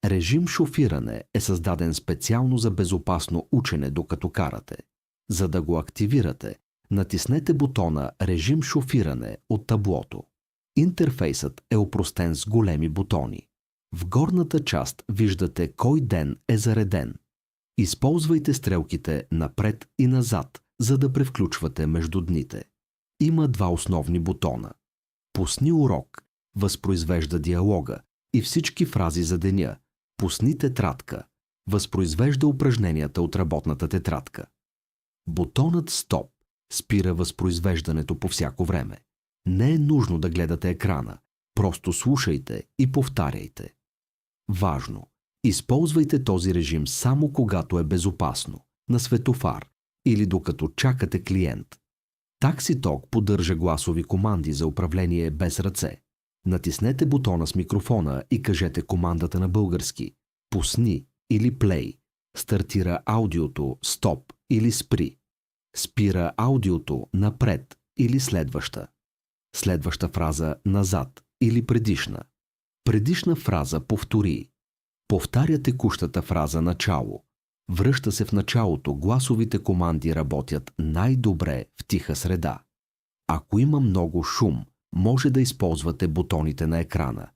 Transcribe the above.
Режим шофиране е създаден специално за безопасно учене докато карате. За да го активирате, натиснете бутона Режим шофиране от таблото. Интерфейсът е опростен с големи бутони. В горната част виждате кой ден е зареден. Използвайте стрелките напред и назад, за да превключвате между дните. Има два основни бутона. Пусни урок възпроизвежда диалога и всички фрази за деня. Пусни тетрадка възпроизвежда упражненията от работната тетрадка. Бутонът Стоп спира възпроизвеждането по всяко време. Не е нужно да гледате екрана, просто слушайте и повтаряйте. Важно! Използвайте този режим само когато е безопасно, на светофар или докато чакате клиент. TaxiTalk поддържа гласови команди за управление без ръце. Натиснете бутона с микрофона и кажете командата на български «Пусни» или «Play». Стартира аудиото «Стоп» или «Спри». Спира аудиото «Напред» или «Следваща». Следваща фраза «Назад» или «Предишна». Предишна фраза «Повтори». Повтаря текущата фраза «Начало». Връща се в началото, гласовите команди работят най-добре в тиха среда. Ако има много шум, може да използвате бутоните на екрана